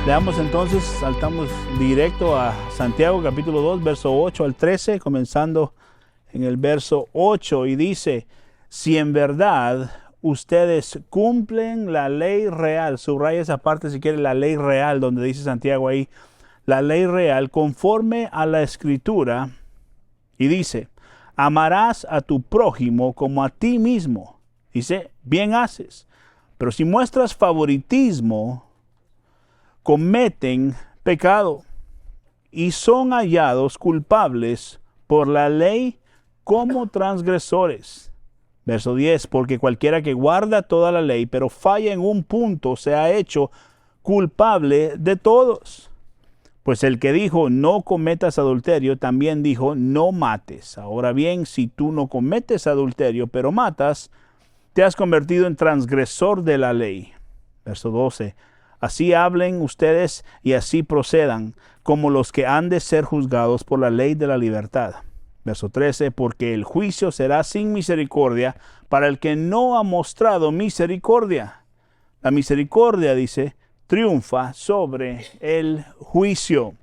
Leamos entonces, saltamos directo a Santiago capítulo 2, verso 8 al 13, comenzando en el verso 8, y dice: si en verdad ustedes cumplen la ley real, subraya esa parte si quiere, la ley real, donde dice Santiago ahí, la ley real, conforme a la Escritura, y dice: amarás a tu prójimo como a ti mismo. Dice, bien haces. Pero si muestras favoritismo, cometen pecado y son hallados culpables por la ley como transgresores. Verso 10, porque cualquiera que guarda toda la ley, pero falla en un punto, se ha hecho culpable de todos. Pues el que dijo, no cometas adulterio, también dijo, no mates. Ahora bien, si tú no cometes adulterio, pero matas, te has convertido en transgresor de la ley. Verso 12. Así hablen ustedes y así procedan, como los que han de ser juzgados por la ley de la libertad. Verso 13, porque el juicio será sin misericordia para el que no ha mostrado misericordia. La misericordia, dice, triunfa sobre el juicio.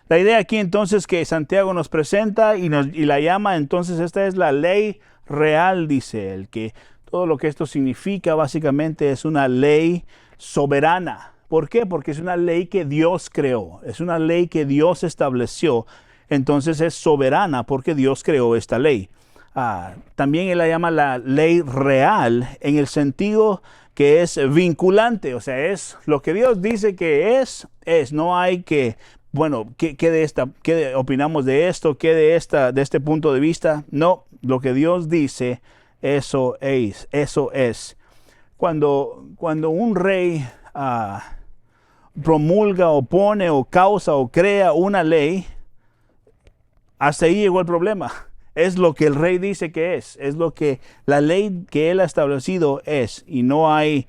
La idea aquí entonces que Santiago nos presenta y la llama, entonces esta es la ley real, dice él, que todo lo que esto significa básicamente es una ley soberana. ¿Por qué? Porque es una ley que Dios creó, es una ley que Dios estableció, entonces es soberana porque Dios creó esta ley. También él la llama la ley real en el sentido que es vinculante, o sea, es lo que Dios dice que es, no hay que, bueno, ¿qué opinamos de esto? ¿Qué de este punto de vista? No, lo que Dios dice, eso es. Cuando un rey promulga o pone o causa o crea una ley, hasta ahí llegó el problema. Es lo que el rey dice que es lo que la ley que él ha establecido es, y no hay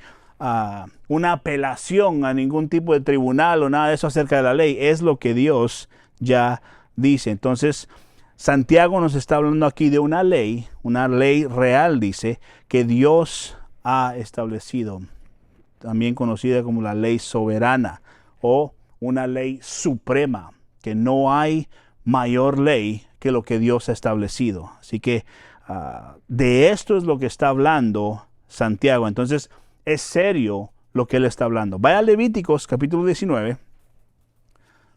una apelación a ningún tipo de tribunal o nada de eso acerca de la ley, es lo que Dios ya dice. Entonces, Santiago nos está hablando aquí de una ley real, dice, que Dios ha establecido, también conocida como la ley soberana o una ley suprema, que no hay mayor ley que lo que Dios ha establecido. Así que de esto es lo que está hablando Santiago. Entonces es serio lo que él está hablando. Vaya a Levíticos capítulo 19,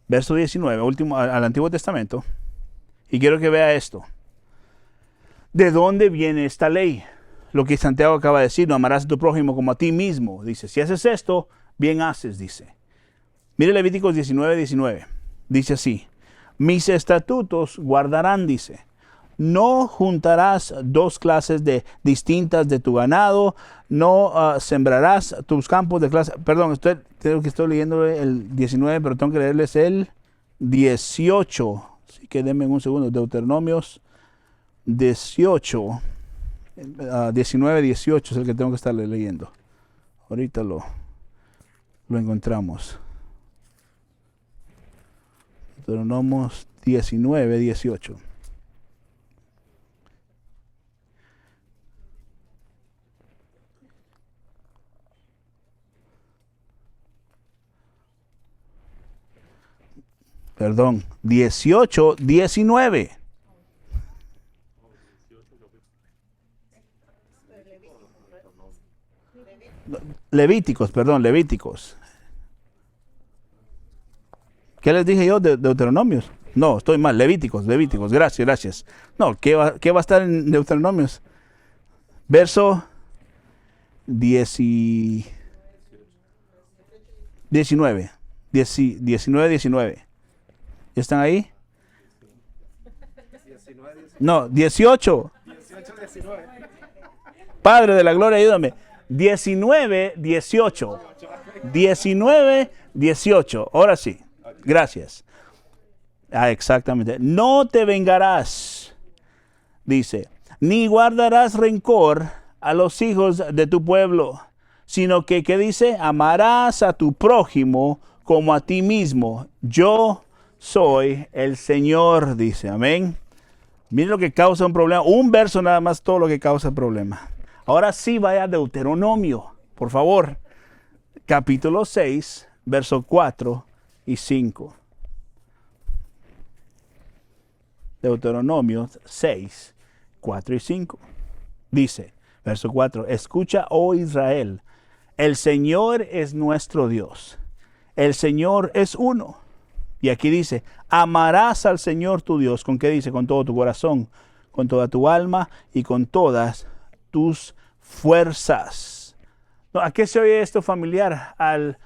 verso 19, al Antiguo Testamento, y quiero que vea esto. ¿De dónde viene esta ley? Lo que Santiago acaba de decir, no amarás a tu prójimo como a ti mismo. Dice, si haces esto, bien haces, dice. Mire Levíticos 19, 19. Dice así: mis estatutos guardarán, dice. No juntarás dos clases distintas de tu ganado, no sembrarás tus campos de clase. Perdón, creo que estoy leyendo el 19, pero tengo que leerles el 18. Así que denme un segundo. Deuteronomios 18, 19, 18 es el que tengo que estar leyendo. Ahorita lo encontramos. Deuteronomios 19, 18. Perdón, 18, 19. Levíticos. ¿Qué les dije yo? Deuteronomios. No, estoy mal. Levíticos. Gracias. No, ¿qué va a estar en Deuteronomios? Verso 19. 19. ¿Ya están ahí? No, 18. Padre de la gloria, ayúdame. 19, 18. 19, 18. Ahora sí. Gracias. Exactamente. No te vengarás, dice, ni guardarás rencor a los hijos de tu pueblo, sino que, ¿qué dice? Amarás a tu prójimo como a ti mismo. Yo soy el Señor, dice. Amén. Miren lo que causa un problema. Un verso nada más, todo lo que causa problema. Ahora sí, vaya a Deuteronomio, por favor. Capítulo 6, verso 4 y 5. Deuteronomio 6, 4 y 5. Dice, verso 4, escucha, oh Israel, el Señor es nuestro Dios. El Señor es uno. Y aquí dice, amarás al Señor tu Dios. ¿Con qué dice? Con todo tu corazón, con toda tu alma y con todas tus fuerzas. ¿A qué se oye esto familiar? Al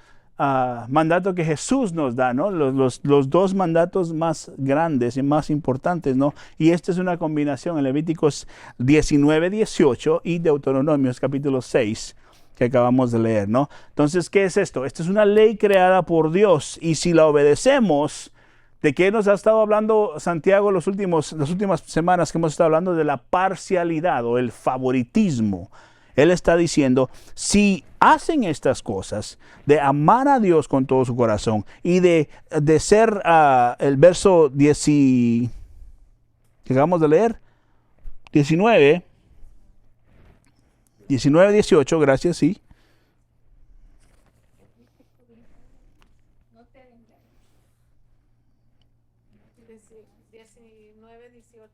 mandato que Jesús nos da, ¿no? Los dos mandatos más grandes y más importantes, ¿no? Y esta es una combinación en Levíticos 19, 18 y Deuteronomios capítulo 6 que acabamos de leer, ¿no? Entonces, ¿qué es esto? Esta es una ley creada por Dios y si la obedecemos, ¿de qué nos ha estado hablando Santiago las últimas semanas que hemos estado hablando? De la parcialidad o el favoritismo. Él está diciendo, si hacen estas cosas, de amar a Dios con todo su corazón y de ser, el verso 10, que acabamos de leer, 19, 18, gracias, sí. No te engañes. 19, 18.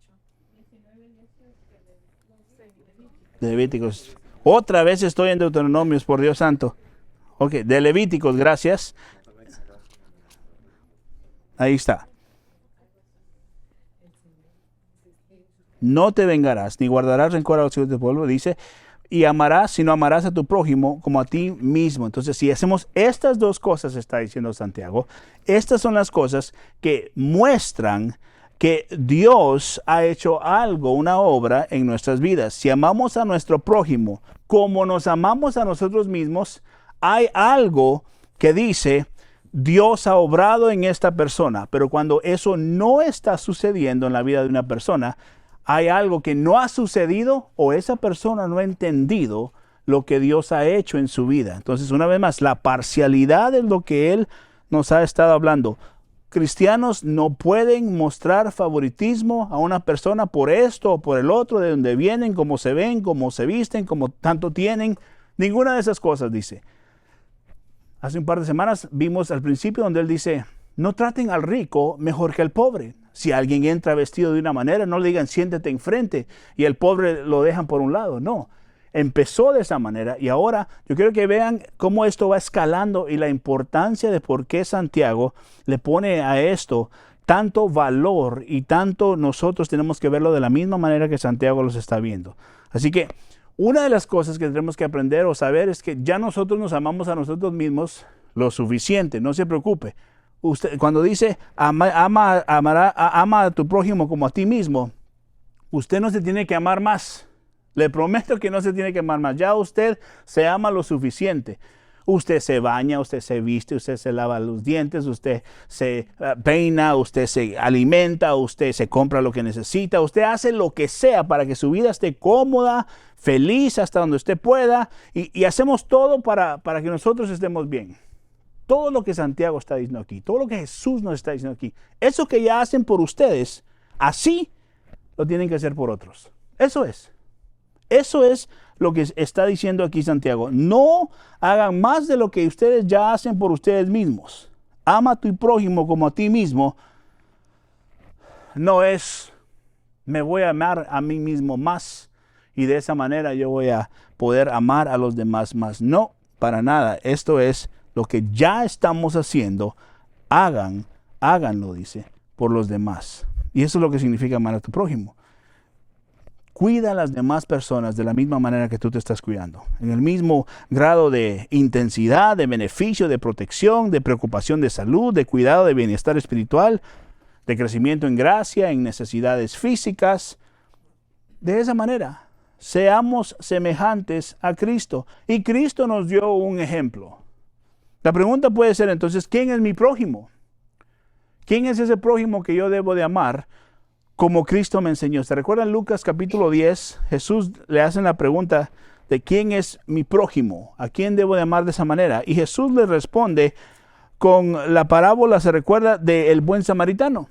De Levíticos. Otra vez estoy en Deuteronomios, por Dios santo. Ok, de Levíticos, gracias. Ahí está. No te vengarás, ni guardarás rencor a los hijos del pueblo, dice, y amarás, sino amarás a tu prójimo como a ti mismo. Entonces, si hacemos estas dos cosas, está diciendo Santiago, estas son las cosas que muestran que Dios ha hecho algo, una obra en nuestras vidas. Si amamos a nuestro prójimo como nos amamos a nosotros mismos, hay algo que dice, Dios ha obrado en esta persona. Pero cuando eso no está sucediendo en la vida de una persona, hay algo que no ha sucedido o esa persona no ha entendido lo que Dios ha hecho en su vida. Entonces, una vez más, la parcialidad es lo que Él nos ha estado hablando. Cristianos no pueden mostrar favoritismo a una persona por esto o por el otro, de donde vienen, cómo se ven, cómo se visten, cómo tanto tienen. Ninguna de esas cosas, dice. Hace un par de semanas vimos al principio donde él dice, no traten al rico mejor que al pobre. Si alguien entra vestido de una manera, no le digan siéntete enfrente y el pobre lo dejan por un lado. No. Empezó de esa manera y ahora yo quiero que vean cómo esto va escalando y la importancia de por qué Santiago le pone a esto tanto valor y tanto nosotros tenemos que verlo de la misma manera que Santiago los está viendo. Así que una de las cosas que tenemos que aprender o saber es que ya nosotros nos amamos a nosotros mismos lo suficiente, no se preocupe. Usted, cuando dice ama a tu prójimo como a ti mismo, usted no se tiene que amar más. Le prometo que no se tiene que amar más. Ya usted se ama lo suficiente. Usted se baña, usted se viste, usted se lava los dientes, usted se peina, usted se alimenta, usted se compra lo que necesita, usted hace lo que sea para que su vida esté cómoda, feliz hasta donde usted pueda y hacemos todo para que nosotros estemos bien. Todo lo que Santiago está diciendo aquí, todo lo que Jesús nos está diciendo aquí, eso que ya hacen por ustedes, así lo tienen que hacer por otros. Eso es. Eso es lo que está diciendo aquí Santiago. No hagan más de lo que ustedes ya hacen por ustedes mismos. Ama a tu prójimo como a ti mismo. No es, me voy a amar a mí mismo más y de esa manera yo voy a poder amar a los demás más. No, para nada. Esto es lo que ya estamos haciendo. Háganlo, dice, por los demás. Y eso es lo que significa amar a tu prójimo. Cuida a las demás personas de la misma manera que tú te estás cuidando. En el mismo grado de intensidad, de beneficio, de protección, de preocupación de salud, de cuidado, de bienestar espiritual, de crecimiento en gracia, en necesidades físicas. De esa manera, seamos semejantes a Cristo. Y Cristo nos dio un ejemplo. La pregunta puede ser entonces, ¿quién es mi prójimo? ¿Quién es ese prójimo que yo debo de amar? Como Cristo me enseñó. ¿Se recuerdan Lucas capítulo 10? Jesús le hace la pregunta de quién es mi prójimo, a quién debo de amar de esa manera. Y Jesús le responde con la parábola, se recuerda, del buen samaritano.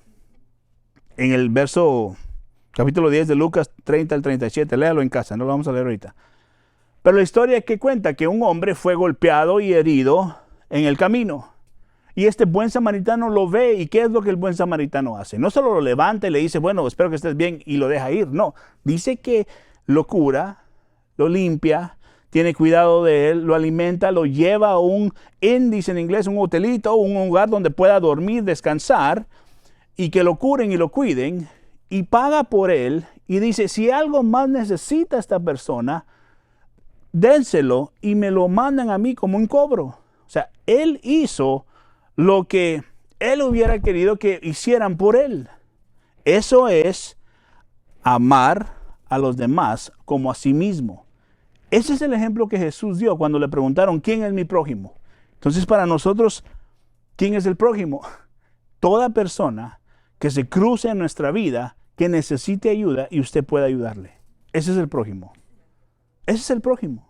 En el verso capítulo 10 de Lucas 30 al 37, léalo en casa, no lo vamos a leer ahorita. Pero la historia que cuenta que un hombre fue golpeado y herido en el camino. Y este buen samaritano lo ve. ¿Y qué es lo que el buen samaritano hace? No solo lo levanta y le dice, bueno, espero que estés bien, y lo deja ir. No, dice que lo cura, lo limpia, tiene cuidado de él, lo alimenta, lo lleva a un inn, dice en inglés, un hotelito, un lugar donde pueda dormir, descansar, y que lo curen y lo cuiden, y paga por él, y dice, si algo más necesita esta persona, dénselo y me lo mandan a mí como un cobro. O sea, él hizo lo que él hubiera querido que hicieran por él. Eso es amar a los demás como a sí mismo. Ese es el ejemplo que Jesús dio cuando le preguntaron, ¿quién es mi prójimo? Entonces, para nosotros, ¿quién es el prójimo? Toda persona que se cruce en nuestra vida, que necesite ayuda y usted pueda ayudarle. Ese es el prójimo. Ese es el prójimo.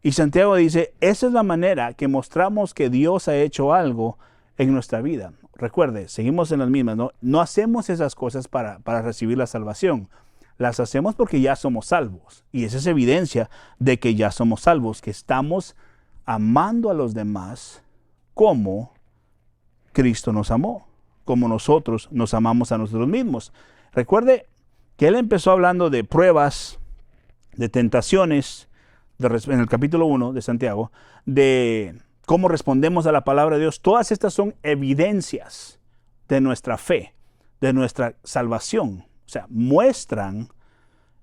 Y Santiago dice, esa es la manera que mostramos que Dios ha hecho algo en nuestra vida. Recuerde, seguimos en las mismas, ¿no? No hacemos esas cosas para recibir la salvación. Las hacemos porque ya somos salvos. Y esa es evidencia de que ya somos salvos, que estamos amando a los demás como Cristo nos amó, como nosotros nos amamos a nosotros mismos. Recuerde que él empezó hablando de pruebas, de tentaciones, en el capítulo 1 de Santiago, de cómo respondemos a la palabra de Dios. Todas estas son evidencias de nuestra fe, de nuestra salvación. O sea, muestran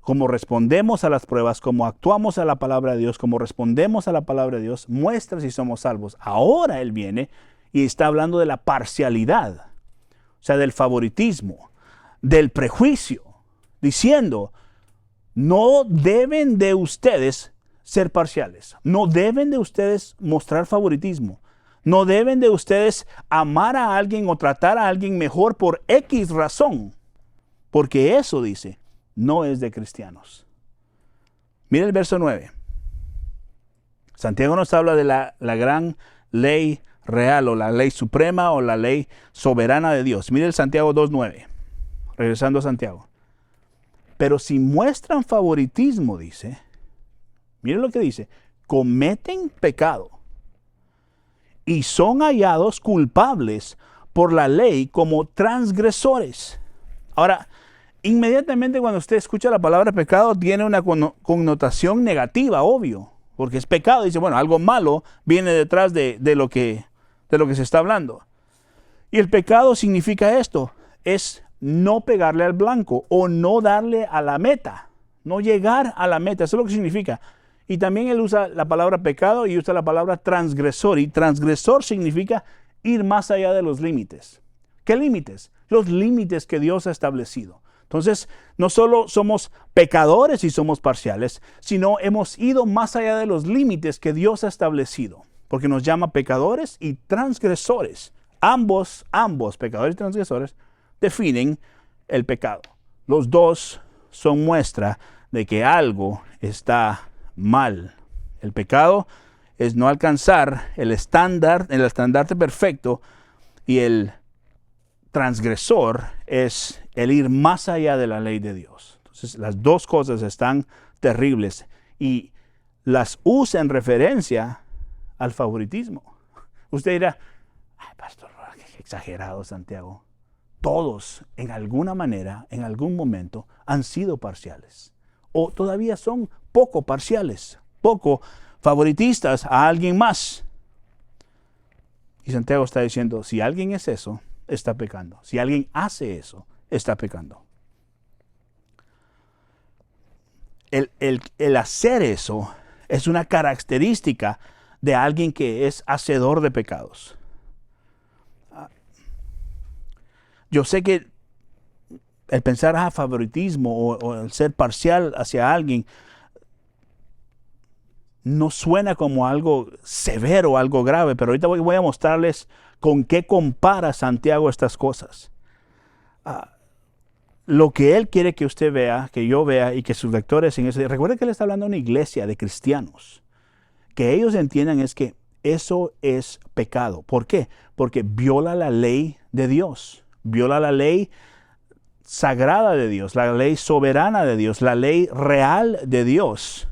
cómo respondemos a las pruebas, cómo actuamos a la palabra de Dios, cómo respondemos a la palabra de Dios, muestra si somos salvos. Ahora él viene y está hablando de la parcialidad, o sea, del favoritismo, del prejuicio, diciendo, no deben de ustedes ser parciales, no deben de ustedes mostrar favoritismo, no deben de ustedes amar a alguien o tratar a alguien mejor por X razón. Porque eso, dice, no es de cristianos. Mira el verso 9. Santiago nos habla de la gran ley real o la ley suprema o la ley soberana de Dios. Mira el Santiago 2.9. Regresando a Santiago. Pero si muestran favoritismo, dice, miren lo que dice, cometen pecado y son hallados culpables por la ley como transgresores. Ahora, inmediatamente cuando usted escucha la palabra pecado tiene una connotación negativa, obvio, porque es pecado. Dice, bueno, algo malo viene detrás de lo que se está hablando. Y el pecado significa esto, es no pegarle al blanco o no darle a la meta, no llegar a la meta, eso es lo que significa. Y también él usa la palabra pecado y usa la palabra transgresor, y transgresor significa ir más allá de los límites. ¿Qué límites? Los límites que Dios ha establecido. Entonces, no solo somos pecadores y somos parciales, sino hemos ido más allá de los límites que Dios ha establecido, porque nos llama pecadores y transgresores. Ambos, pecadores y transgresores, definen el pecado. Los dos son muestra de que algo está mal. El pecado es no alcanzar el estandarte perfecto, y el transgresor es el ir más allá de la ley de Dios. Entonces, las dos cosas están terribles y las usa en referencia al favoritismo. Usted dirá, ay, pastor, qué exagerado, Santiago. Todos, en alguna manera, en algún momento, han sido parciales. O todavía son poco parciales, poco favoritistas a alguien más. Y Santiago está diciendo, si alguien es eso, está pecando. Si alguien hace eso, está pecando. El hacer eso es una característica de alguien que es hacedor de pecados. Yo sé que el pensar favoritismo o el ser parcial hacia alguien no suena como algo severo, algo grave, pero ahorita voy a mostrarles con qué compara Santiago estas cosas. Lo que él quiere que usted vea, que yo vea y que sus lectores en ese... Recuerde que él está hablando de una iglesia de cristianos. Que ellos entiendan es que eso es pecado. ¿Por qué? Porque viola la ley de Dios. Viola la ley sagrada de Dios, la ley soberana de Dios, la ley real de Dios.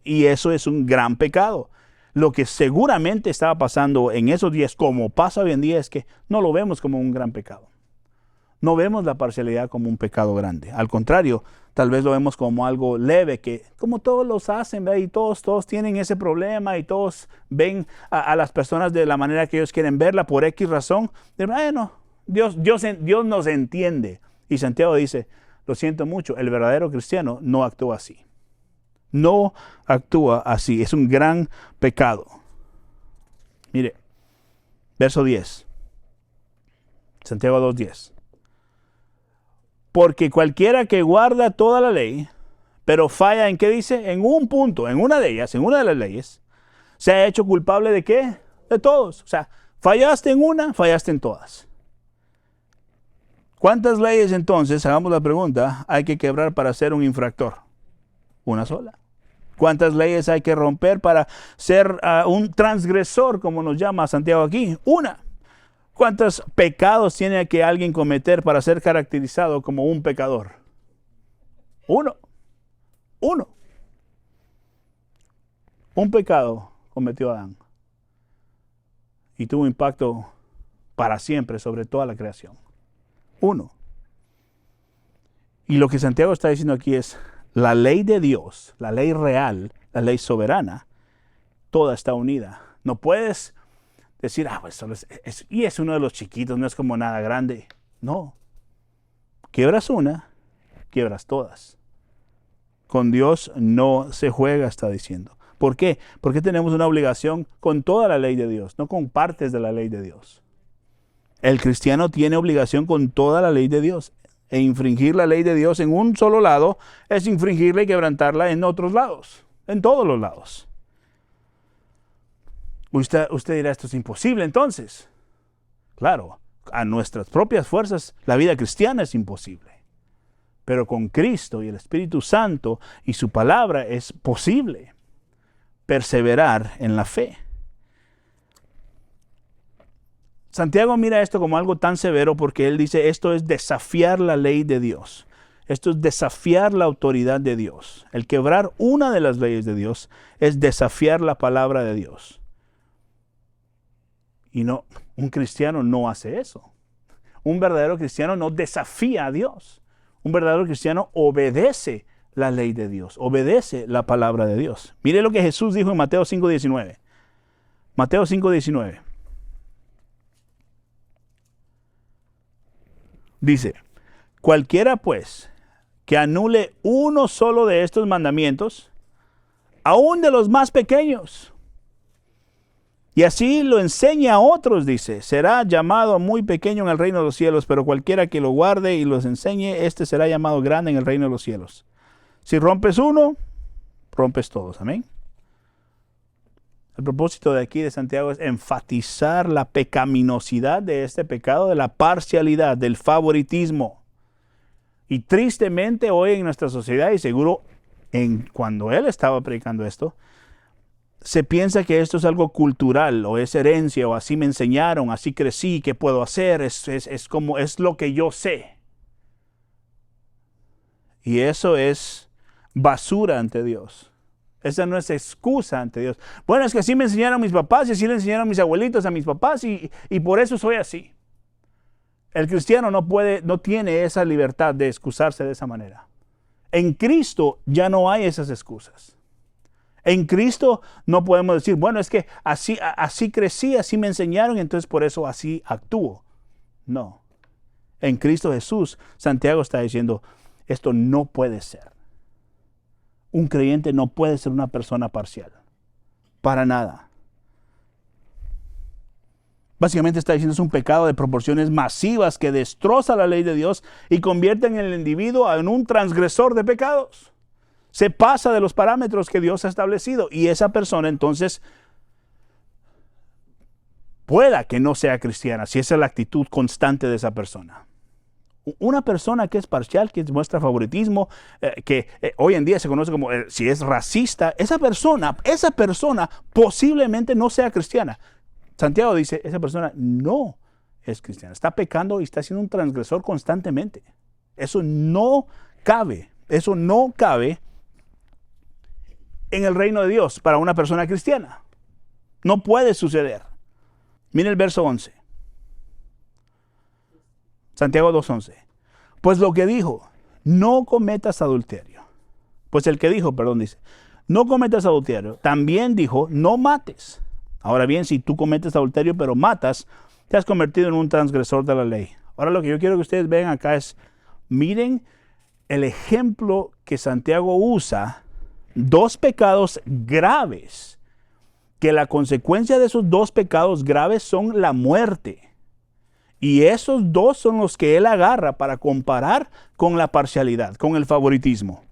Y eso es un gran pecado. Lo que seguramente estaba pasando en esos días, como pasa hoy en día, es que no lo vemos como un gran pecado. No vemos la parcialidad como un pecado grande. Al contrario, tal vez lo vemos como algo leve, que como todos los hacen, ¿ve? Y todos tienen ese problema y todos ven a las personas de la manera que ellos quieren verla por X razón. Bueno, Dios nos entiende. Y Santiago dice, lo siento mucho, el verdadero cristiano no actúa así. No actúa así. Es un gran pecado. Mire, verso 10. Santiago 2:10. Porque cualquiera que guarda toda la ley, pero falla en, ¿qué dice? En un punto, en una de ellas, en una de las leyes, se ha hecho culpable ¿de qué? De todos. O sea, fallaste en una, fallaste en todas. ¿Cuántas leyes entonces, hagamos la pregunta, hay que quebrar para ser un infractor? Una sola. ¿Cuántas leyes hay que romper para ser un transgresor, como nos llama Santiago aquí? Una. ¿Cuántos pecados tiene que alguien cometer para ser caracterizado como un pecador? Uno. Un pecado cometió Adán y tuvo impacto para siempre sobre toda la creación. Uno. Y lo que Santiago está diciendo aquí es, la ley de Dios, la ley real, la ley soberana, toda está unida. No puedes decir, pues solo es uno de los chiquitos, no es como nada grande. No. Quiebras una, quiebras todas. Con Dios no se juega, está diciendo. ¿Por qué? Porque tenemos una obligación con toda la ley de Dios, no con partes de la ley de Dios. El cristiano tiene obligación con toda la ley de Dios. E infringir la ley de Dios en un solo lado es infringirla y quebrantarla en otros lados, en todos los lados. Usted dirá, esto es imposible entonces. Claro, a nuestras propias fuerzas la vida cristiana es imposible. Pero con Cristo y el Espíritu Santo y su palabra es posible perseverar en la fe. Santiago mira esto como algo tan severo porque él dice, esto es desafiar la ley de Dios. Esto es desafiar la autoridad de Dios. El quebrar una de las leyes de Dios es desafiar la palabra de Dios. Y no, un cristiano no hace eso. Un verdadero cristiano no desafía a Dios. Un verdadero cristiano obedece la ley de Dios, obedece la palabra de Dios. Mire lo que Jesús dijo en Mateo 5:19. Mateo 5:19. Dice, cualquiera pues que anule uno solo de estos mandamientos, aún de los más pequeños, y así lo enseña a otros, dice, será llamado muy pequeño en el reino de los cielos, pero cualquiera que lo guarde y los enseñe, este será llamado grande en el reino de los cielos. Si rompes uno, rompes todos. Amén. El propósito de aquí de Santiago es enfatizar la pecaminosidad de este pecado, de la parcialidad, del favoritismo. Y tristemente hoy en nuestra sociedad, y seguro cuando él estaba predicando esto, se piensa que esto es algo cultural o es herencia o así me enseñaron, así crecí, ¿qué puedo hacer? Es como es lo que yo sé. Y eso es basura ante Dios. Esa no es excusa ante Dios. Bueno, es que así me enseñaron mis papás y así le enseñaron mis abuelitos a mis papás y por eso soy así. El cristiano no tiene esa libertad de excusarse de esa manera. En Cristo ya no hay esas excusas. En Cristo no podemos decir, bueno, es que así crecí, así me enseñaron, entonces por eso así actúo. No. En Cristo Jesús, Santiago está diciendo, esto no puede ser. Un creyente no puede ser una persona parcial. Para nada. Básicamente está diciendo es un pecado de proporciones masivas que destroza la ley de Dios y convierte en el individuo en un transgresor de pecados. Se pasa de los parámetros que Dios ha establecido y esa persona entonces pueda que no sea cristiana, si esa es la actitud constante de esa persona. Una persona que es parcial, que muestra favoritismo, que hoy en día se conoce como si es racista, esa persona posiblemente no sea cristiana. Santiago dice, esa persona no es cristiana, está pecando y está siendo un transgresor constantemente. Eso no cabe en el reino de Dios para una persona cristiana. No puede suceder. Mire el verso 11. Santiago 2:11. Pues lo que dijo, no cometas adulterio. Pues el que dijo, perdón, dice, no cometas adulterio. También dijo, no mates. Ahora bien, si tú cometes adulterio pero matas, te has convertido en un transgresor de la ley. Ahora lo que yo quiero que ustedes vean acá es, miren el ejemplo que Santiago usa, dos pecados graves, que la consecuencia de esos dos pecados graves son la muerte. Y esos dos son los que él agarra para comparar con la parcialidad, con el favoritismo.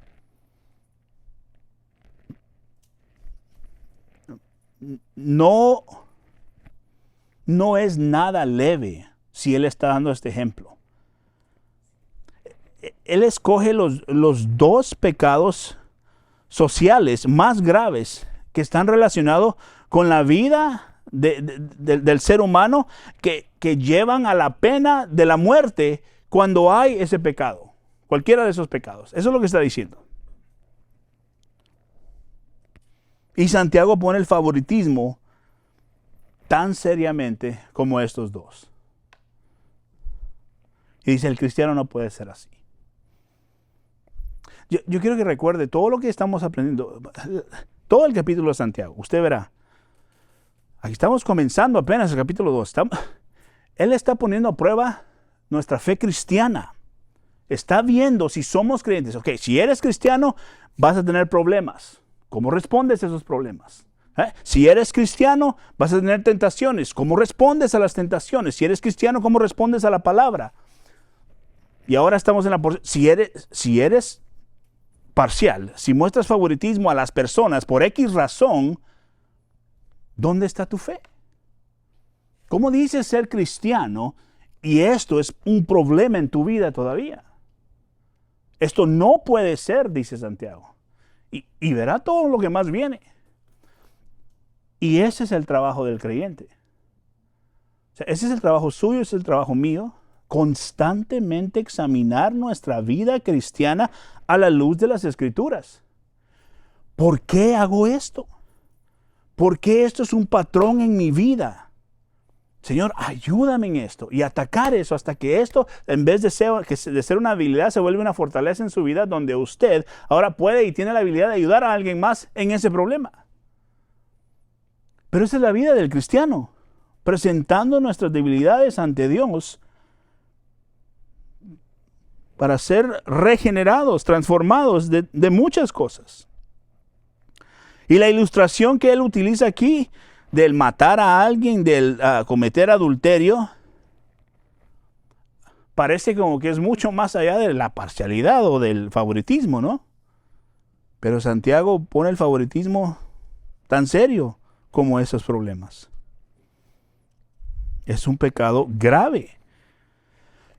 No es nada leve si él está dando este ejemplo. Él escoge los dos pecados sociales más graves que están relacionados con la vida del ser humano que llevan a la pena de la muerte cuando hay ese pecado. Cualquiera de esos pecados. Eso es lo que está diciendo. Y Santiago pone el favoritismo tan seriamente como estos dos. Y dice, el cristiano no puede ser así. Yo quiero que recuerde todo lo que estamos aprendiendo, todo el capítulo de Santiago. Usted verá, aquí estamos comenzando apenas el capítulo 2. Él está poniendo a prueba nuestra fe cristiana. Está viendo si somos creyentes. Ok, si eres cristiano, vas a tener problemas. ¿Cómo respondes a esos problemas? Si eres cristiano, vas a tener tentaciones. ¿Cómo respondes a las tentaciones? Si eres cristiano, ¿cómo respondes a la palabra? Y ahora estamos en la porción. Si eres parcial, si muestras favoritismo a las personas por X razón, ¿dónde está tu fe? ¿Cómo dices ser cristiano y esto es un problema en tu vida todavía? Esto no puede ser, dice Santiago. Y verá todo lo que más viene. Y ese es el trabajo del creyente. O sea, ese es el trabajo suyo, ese es el trabajo mío. Constantemente examinar nuestra vida cristiana a la luz de las Escrituras. ¿Por qué hago esto? ¿Por qué esto es un patrón en mi vida? Señor, ayúdame en esto y atacar eso hasta que esto, en vez de ser una habilidad, se vuelve una fortaleza en su vida donde usted ahora puede y tiene la habilidad de ayudar a alguien más en ese problema. Pero esa es la vida del cristiano, presentando nuestras debilidades ante Dios para ser regenerados, transformados de muchas cosas. Y la ilustración que él utiliza aquí del matar a alguien, del cometer adulterio, parece como que es mucho más allá de la parcialidad o del favoritismo, ¿no? Pero Santiago pone el favoritismo tan serio como esos problemas. Es un pecado grave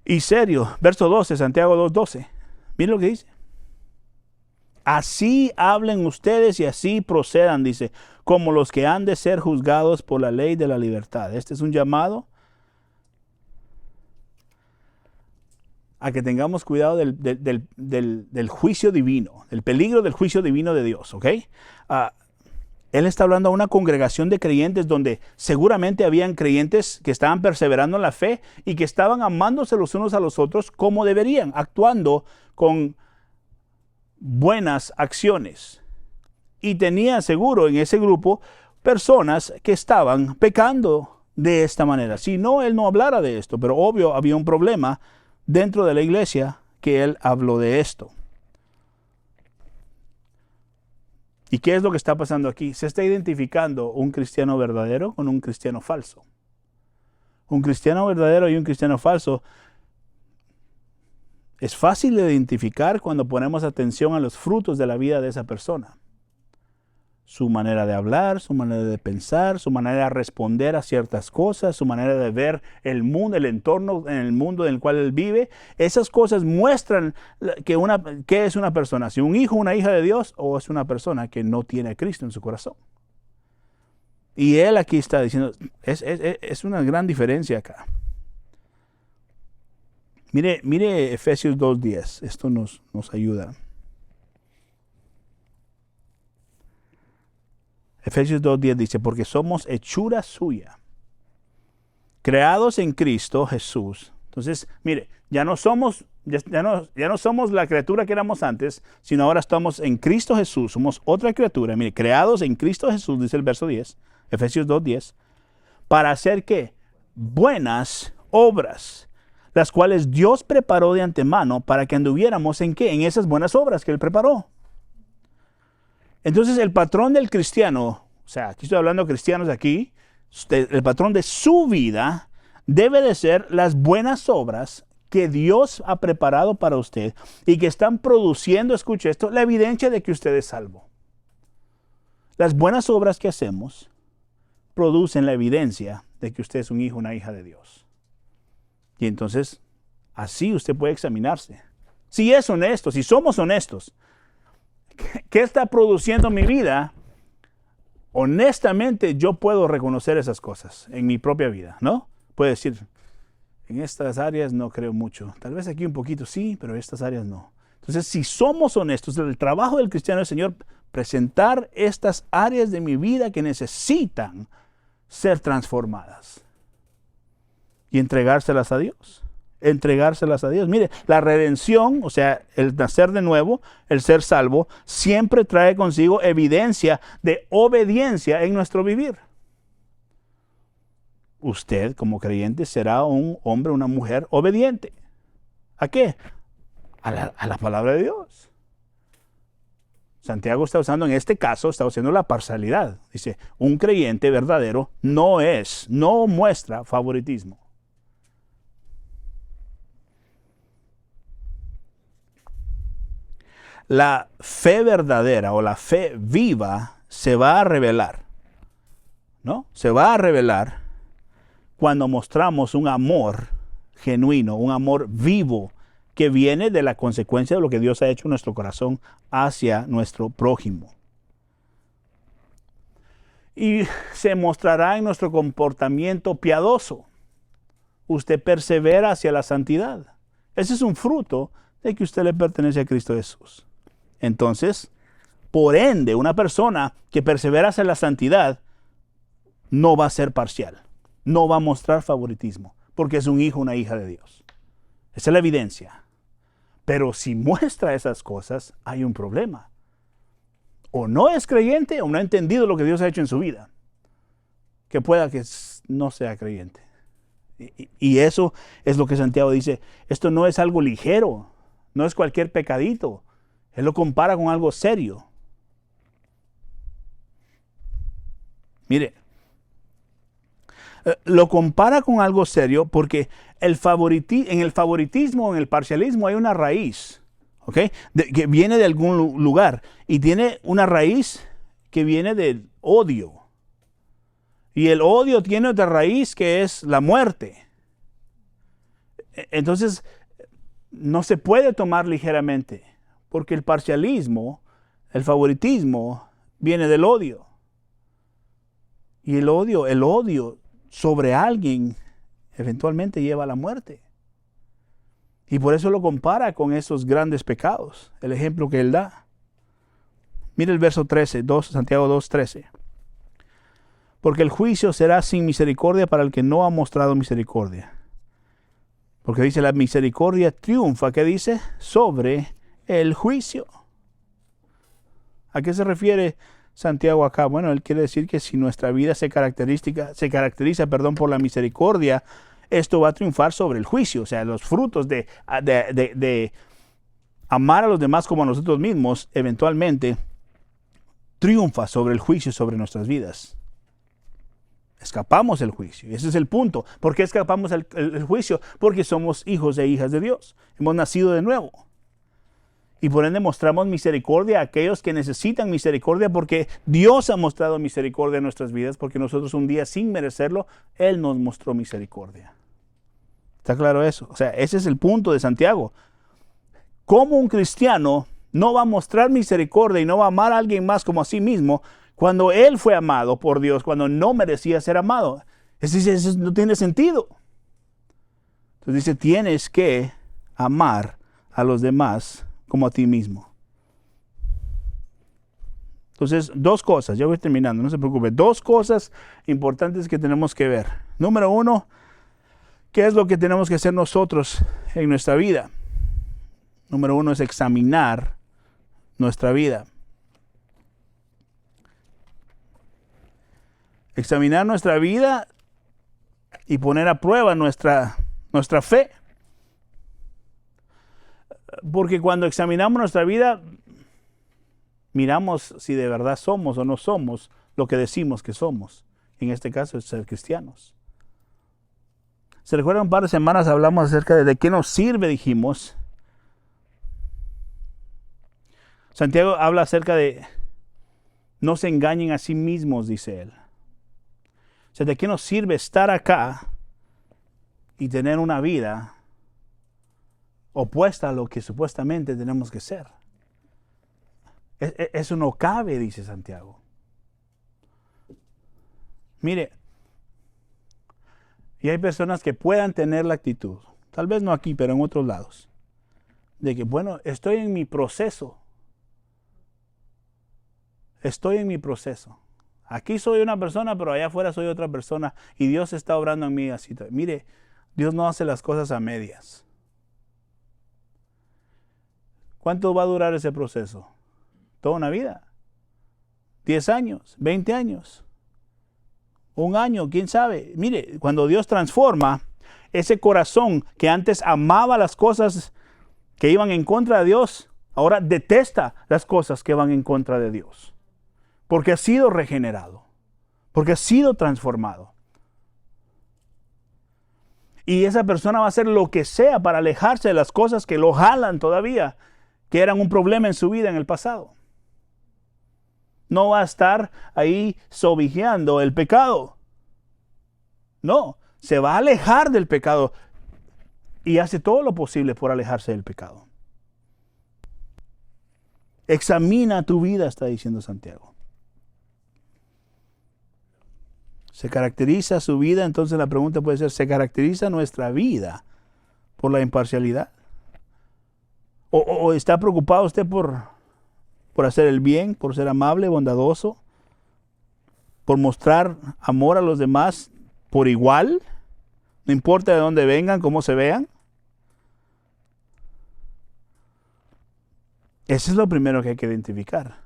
y serio. Verso 12, Santiago 2:12. Miren lo que dice. Así hablen ustedes y así procedan, dice, como los que han de ser juzgados por la ley de la libertad. Este es un llamado a que tengamos cuidado del juicio divino, del peligro del juicio divino de Dios, ¿ok? Él está hablando a una congregación de creyentes donde seguramente habían creyentes que estaban perseverando en la fe y que estaban amándose los unos a los otros como deberían, actuando con buenas acciones. Y tenía seguro en ese grupo personas que estaban pecando de esta manera. Si no, él no hablara de esto, pero obvio había un problema dentro de la iglesia que él habló de esto. ¿Y qué es lo que está pasando aquí? Se está identificando un cristiano verdadero con un cristiano falso. Un cristiano verdadero y un cristiano falso es fácil de identificar cuando ponemos atención a los frutos de la vida de esa persona. Su manera de hablar, su manera de pensar, su manera de responder a ciertas cosas, su manera de ver el mundo, el entorno en el mundo en el cual él vive. Esas cosas muestran que es una persona, si un hijo, una hija de Dios, o es una persona que no tiene a Cristo en su corazón. Y él aquí está diciendo, es una gran diferencia acá. Mire Efesios 2:10, esto nos ayuda. Efesios 2:10 dice, porque somos hechura suya, creados en Cristo Jesús. Entonces, mire, ya no somos la criatura que éramos antes, sino ahora estamos en Cristo Jesús, somos otra criatura. Mire, creados en Cristo Jesús, dice el verso 10, Efesios 2:10, para hacer ¿qué? Buenas obras, las cuales Dios preparó de antemano para que anduviéramos ¿en qué? En esas buenas obras que Él preparó. Entonces el patrón del cristiano, o sea, aquí estoy hablando de cristianos aquí, el patrón de su vida debe de ser las buenas obras que Dios ha preparado para usted y que están produciendo, escuche esto, la evidencia de que usted es salvo. Las buenas obras que hacemos producen la evidencia de que usted es un hijo, una hija de Dios. Y entonces, así usted puede examinarse. Si es honesto, si somos honestos, ¿qué está produciendo mi vida? Honestamente, yo puedo reconocer esas cosas en mi propia vida, ¿no? Puedo decir, en estas áreas no creo mucho. Tal vez aquí un poquito sí, pero en estas áreas no. Entonces, si somos honestos, el trabajo del cristiano es, Señor, presentar estas áreas de mi vida que necesitan ser transformadas y entregárselas a Dios. Entregárselas a Dios. Mire, la redención, o sea, el nacer de nuevo, el ser salvo, siempre trae consigo evidencia de obediencia en nuestro vivir. Usted, como creyente, será un hombre, una mujer obediente. ¿A qué? A la palabra de Dios. Santiago está usando, en este caso, está usando la parcialidad. Dice, un creyente verdadero no muestra favoritismo. La fe verdadera o la fe viva se va a revelar, ¿no? Se va a revelar cuando mostramos un amor genuino, un amor vivo que viene de la consecuencia de lo que Dios ha hecho en nuestro corazón hacia nuestro prójimo. Y se mostrará en nuestro comportamiento piadoso. Usted persevera hacia la santidad. Ese es un fruto de que usted le pertenece a Cristo Jesús. Entonces, por ende, una persona que persevera hacia la santidad no va a ser parcial, no va a mostrar favoritismo, porque es un hijo, una hija de Dios. Esa es la evidencia. Pero si muestra esas cosas, hay un problema. O no es creyente o no ha entendido lo que Dios ha hecho en su vida. Que pueda que no sea creyente. Y eso es lo que Santiago dice. Esto no es algo ligero, no es cualquier pecadito. Él lo compara con algo serio. Mire, lo compara con algo serio porque en el favoritismo, en el parcialismo hay una raíz, ¿ok? Que viene de algún lugar y tiene una raíz que viene del odio. Y el odio tiene otra raíz que es la muerte. Entonces, no se puede tomar ligeramente porque el parcialismo, el favoritismo viene del odio. Y el odio sobre alguien eventualmente lleva a la muerte. Y por eso lo compara con esos grandes pecados, el ejemplo que él da. Mire el verso 13, Santiago 2:13. Porque el juicio será sin misericordia para el que no ha mostrado misericordia. Porque dice, la misericordia triunfa, ¿qué dice? Sobre el juicio. ¿A qué se refiere Santiago acá? Bueno, él quiere decir que si nuestra vida se caracteriza por la misericordia, esto va a triunfar sobre el juicio. O sea, los frutos de amar a los demás como a nosotros mismos, eventualmente triunfa sobre el juicio sobre nuestras vidas. Escapamos el juicio. Ese es el punto. ¿Por qué escapamos el juicio? Porque somos hijos e hijas de Dios. Hemos nacido de nuevo. Y por ende mostramos misericordia a aquellos que necesitan misericordia porque Dios ha mostrado misericordia en nuestras vidas, porque nosotros un día sin merecerlo, Él nos mostró misericordia. ¿Está claro eso? O sea, ese es el punto de Santiago. ¿Cómo un cristiano no va a mostrar misericordia y no va a amar a alguien más como a sí mismo cuando Él fue amado por Dios, cuando no merecía ser amado? Eso no tiene sentido. Entonces dice, tienes que amar a los demás como a ti mismo. Entonces, dos cosas, ya voy terminando, no se preocupe. Dos cosas importantes que tenemos que ver. Número uno, ¿qué es lo que tenemos que hacer nosotros en nuestra vida? Número uno es examinar nuestra vida. Examinar nuestra vida y poner a prueba nuestra fe. Porque cuando examinamos nuestra vida, miramos si de verdad somos o no somos lo que decimos que somos. En este caso es ser cristianos. ¿Se recuerdan? Un par de semanas hablamos acerca de qué nos sirve, dijimos. Santiago habla acerca de no se engañen a sí mismos, dice él. O sea, ¿de qué nos sirve estar acá y tener una vida opuesta a lo que supuestamente tenemos que ser? Eso no cabe, dice Santiago. Mire, y hay personas que puedan tener la actitud, tal vez no aquí, pero en otros lados, de que, bueno, estoy en mi proceso. Estoy en mi proceso. Aquí soy una persona, pero allá afuera soy otra persona. Y Dios está obrando en mí así. Mire, Dios no hace las cosas a medias. ¿Cuánto va a durar ese proceso? Toda una vida. 10 años, 20 años. Un año, quién sabe. Mire, cuando Dios transforma ese corazón que antes amaba las cosas que iban en contra de Dios, ahora detesta las cosas que van en contra de Dios. Porque ha sido regenerado. Porque ha sido transformado. Y esa persona va a hacer lo que sea para alejarse de las cosas que lo jalan todavía, que eran un problema en su vida en el pasado. No va a estar ahí sobijeando el pecado. No, se va a alejar del pecado y hace todo lo posible por alejarse del pecado. Examina tu vida, está diciendo Santiago. ¿Se caracteriza su vida? Entonces la pregunta puede ser, ¿se caracteriza nuestra vida por la imparcialidad? ¿O está preocupado usted por hacer el bien, por ser amable, bondadoso, por mostrar amor a los demás por igual? No importa de dónde vengan, cómo se vean. Eso es lo primero que hay que identificar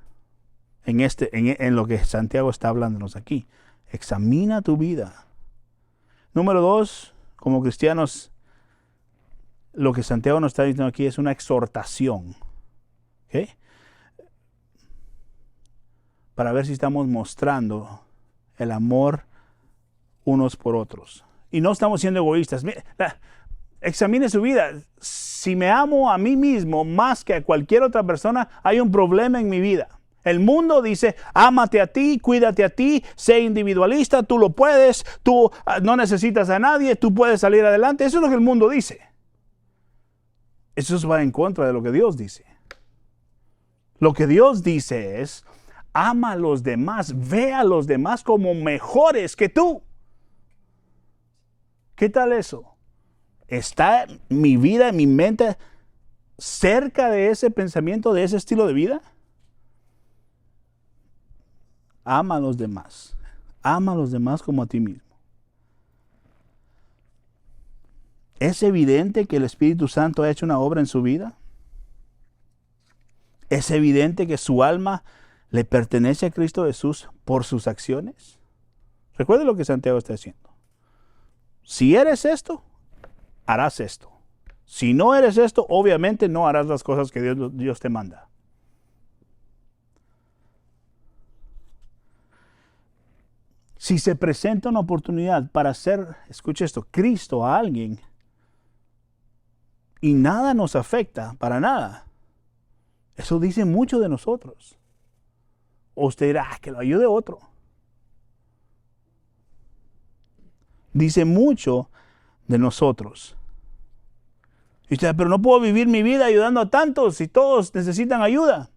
en lo que Santiago está hablándonos aquí. Examina tu vida. Número 2, como cristianos, lo que Santiago nos está diciendo aquí es una exhortación. ¿Okay? Para ver si estamos mostrando el amor unos por otros. Y no estamos siendo egoístas. Examine su vida. Si me amo a mí mismo más que a cualquier otra persona, hay un problema en mi vida. El mundo dice, ámate a ti, cuídate a ti, sé individualista, tú lo puedes, tú no necesitas a nadie, tú puedes salir adelante. Eso es lo que el mundo dice. Eso va en contra de lo que Dios dice. Lo que Dios dice es, ama a los demás, ve a los demás como mejores que tú. ¿Qué tal eso? ¿Está mi vida, mi mente cerca de ese pensamiento, de ese estilo de vida? Ama a los demás. Ama a los demás como a ti mismo. ¿Es evidente que el Espíritu Santo ha hecho una obra en su vida? ¿Es evidente que su alma le pertenece a Cristo Jesús por sus acciones? Recuerde lo que Santiago está diciendo. Si eres esto, harás esto. Si no eres esto, obviamente no harás las cosas que Dios te manda. Si se presenta una oportunidad para hacer, escuche esto, Cristo a alguien y nada nos afecta, para nada, eso dice mucho de nosotros. O usted dirá, que lo ayude otro. Dice mucho de nosotros. Y usted, pero no puedo vivir mi vida ayudando a tantos si todos necesitan ayuda.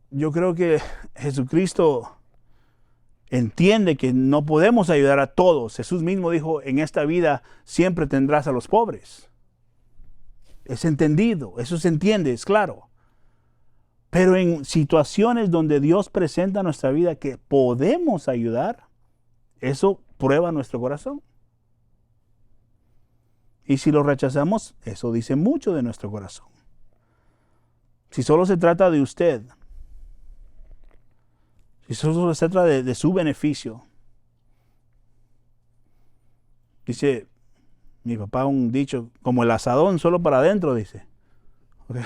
Yo creo que Jesucristo entiende que no podemos ayudar a todos. Jesús mismo dijo, en esta vida siempre tendrás a los pobres. Es entendido, eso se entiende, es claro. Pero en situaciones donde Dios presenta nuestra vida que podemos ayudar, eso prueba nuestro corazón. Y si lo rechazamos, eso dice mucho de nuestro corazón. Si solo se trata de usted, si solo se trata de su beneficio, dice mi papá un dicho, como el asadón solo para adentro, dice. Okay.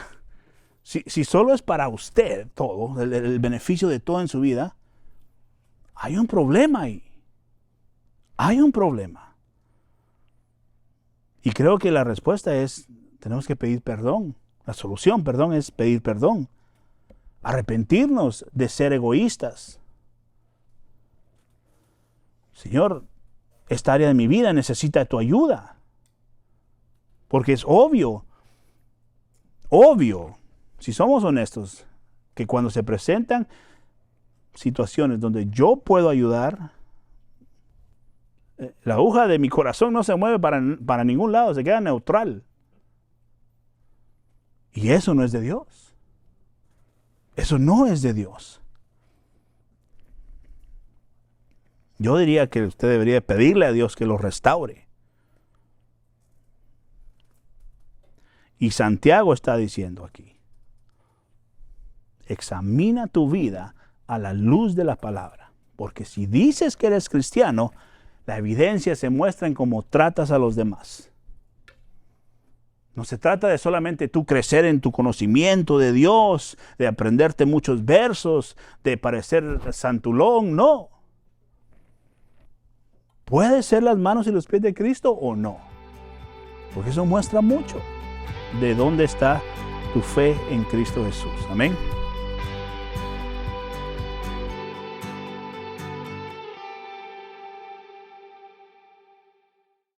Si solo es para usted todo, el beneficio de todo en su vida, hay un problema ahí. Hay un problema. Y creo que la respuesta es, tenemos que pedir perdón. La solución, perdón, es pedir perdón. Arrepentirnos de ser egoístas. Señor, esta área de mi vida necesita tu ayuda. Porque es obvio, si somos honestos, que cuando se presentan situaciones donde yo puedo ayudar, la aguja de mi corazón no se mueve para ningún lado, se queda neutral. Y eso no es de Dios. Eso no es de Dios. Yo diría que usted debería pedirle a Dios que lo restaure. Y Santiago está diciendo aquí, examina tu vida a la luz de la palabra. Porque si dices que eres cristiano, la evidencia se muestra en cómo tratas a los demás. No se trata de solamente tú crecer en tu conocimiento de Dios, de aprenderte muchos versos, de parecer santulón, no. ¿Puedes ser las manos y los pies de Cristo o no? Porque eso muestra mucho de dónde está tu fe en Cristo Jesús. Amén.